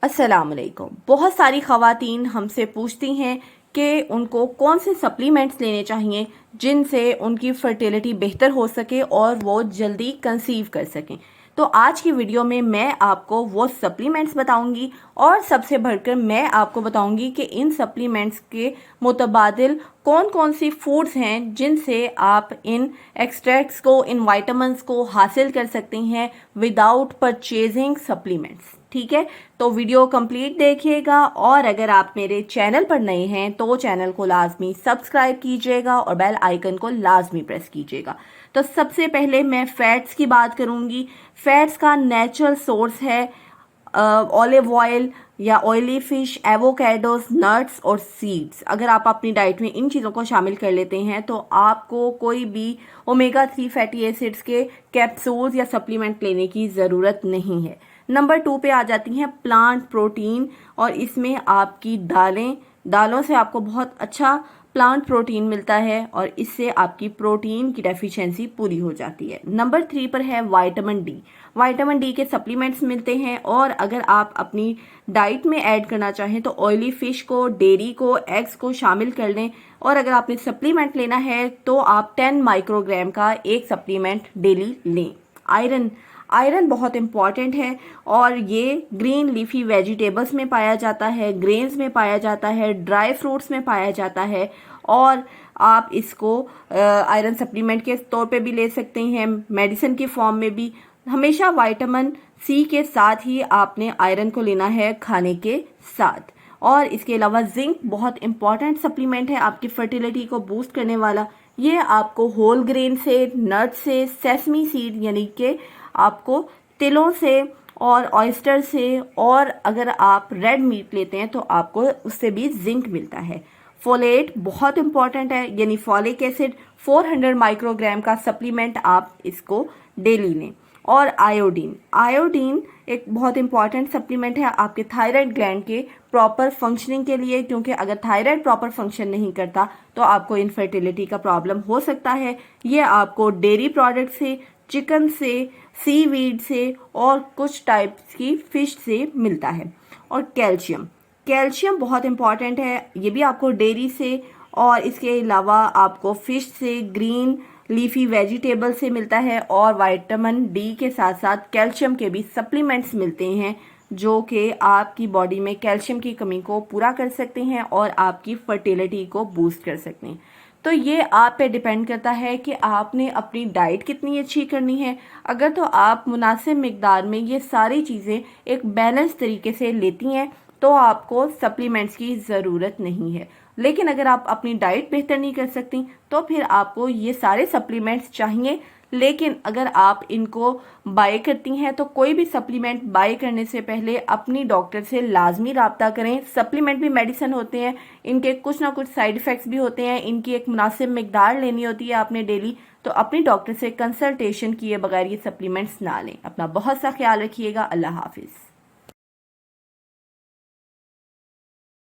अस्सलाम वालेकुम। बहुत सारी ख़वातीन हमसे पूछती हैं कि उनको कौन से सप्लीमेंट्स लेने चाहिए जिनसे उनकी फर्टिलिटी बेहतर हो सके और वो जल्दी कंसीव कर सकें। तो आज की वीडियो में मैं आपको वो सप्लीमेंट्स बताऊंगी और सबसे बढ़कर मैं आपको बताऊंगी कि इन सप्लीमेंट्स के मुतबादिल कौन कौन सी फूड्स हैं जिनसे आप इन एक्सट्रैक्ट्स को, इन वाइटामिन्स को हासिल कर सकते हैं विदाउट परचेजिंग सप्लीमेंट्स। ठीक है, तो वीडियो कंप्लीट देखिएगा और अगर आप मेरे चैनल पर नए हैं तो चैनल को लाजमी सब्सक्राइब कीजिएगा और बेल आइकन को लाजमी प्रेस कीजिएगा। तो सबसे पहले मैं फैट्स की बात करूंगी। फैट्स का नेचुरल सोर्स है ऑलिव ऑयल या ऑयली फिश, एवोकेडोस, नट्स और सीड्स। अगर आप अपनी डाइट में इन चीज़ों को शामिल कर लेते हैं तो आपको कोई भी ओमेगा 3 फैटी एसिड्स के कैप्सूल्स या सप्लीमेंट लेने की ज़रूरत नहीं है। नंबर 2 पे आ जाती हैं प्लांट प्रोटीन, और इसमें आपकी दालों से आपको बहुत अच्छा प्लांट प्रोटीन मिलता है और इससे आपकी प्रोटीन की डेफिशिएंसी पूरी हो जाती है। नंबर 3 पर है विटामिन डी। विटामिन डी के सप्लीमेंट्स मिलते हैं और अगर आप अपनी डाइट में ऐड करना चाहें तो ऑयली फिश को, डेयरी को, एग्स को शामिल कर लें। और अगर आपने सप्लीमेंट लेना है तो आप 10 माइक्रोग्राम का एक सप्लीमेंट डेली लें। आयरन बहुत इंपॉर्टेंट है और ये ग्रीन लीफी वेजिटेबल्स में पाया जाता है, ग्रेन्स में पाया जाता है, ड्राई फ्रूट्स में पाया जाता है और आप इसको आयरन सप्लीमेंट के तौर पे भी ले सकते हैं, मेडिसिन की फॉर्म में भी। हमेशा विटामिन सी के साथ ही आपने आयरन को लेना है खाने के साथ। और इसके अलावा जिंक बहुत इंपॉर्टेंट सप्लीमेंट है आपकी फर्टिलिटी को बूस्ट करने वाला। ये आपको होल ग्रेन से, नट से, सेसमी सीड यानी कि आपको तिलों से और ऑयस्टर से, और अगर आप रेड मीट लेते हैं तो आपको उससे भी जिंक मिलता है। फोलेट बहुत इंपॉर्टेंट है, यानी फॉलिक एसिड 400 माइक्रोग्राम का सप्लीमेंट आप इसको डेली लें। और आयोडीन एक बहुत इंपॉर्टेंट सप्लीमेंट है आपके थायराइड ग्लैंड के प्रॉपर फंक्शनिंग के लिए, क्योंकि अगर थायराइड प्रॉपर फंक्शन नहीं करता तो आपको इनफर्टिलिटी का प्रॉब्लम हो सकता है। ये आपको डेयरी प्रोडक्ट से, चिकन से, सीवीड से और कुछ टाइप्स की फिश से मिलता है। और कैल्शियम बहुत इंपॉर्टेंट है, ये भी आपको डेयरी से और इसके अलावा आपको फिश से, ग्रीन लीफी वेजिटेबल से मिलता है। और विटामिन डी के साथ साथ कैल्शियम के भी सप्लीमेंट्स मिलते हैं जो कि आपकी बॉडी में कैल्शियम की कमी को पूरा कर सकते हैं और आपकी फर्टिलिटी को बूस्ट कर सकते हैं। तो ये आप पे डिपेंड करता है कि आपने अपनी डाइट कितनी अच्छी करनी है। अगर तो आप मुनासिब मिकदार में ये सारी चीज़ें एक बैलेंस तरीके से लेती हैं तो आपको सप्लीमेंट्स की ज़रूरत नहीं है। लेकिन अगर आप अपनी डाइट बेहतर नहीं कर सकती तो फिर आपको ये सारे सप्लीमेंट्स चाहिए। लेकिन अगर आप इनको बाय करती हैं तो कोई भी सप्लीमेंट बाय करने से पहले अपनी डॉक्टर से लाजमी रब्ता करें। सप्लीमेंट भी मेडिसिन होते हैं, इनके कुछ ना कुछ साइड इफ़ेक्ट्स भी होते हैं, इनकी एक मुनासिब मिकदार लेनी होती है आपने डेली। तो अपनी डॉक्टर से कंसल्टेशन किए बगैर ये सप्लीमेंट्स ना लें। अपना बहुत सा ख्याल रखिएगा। अल्लाह हाफिज़।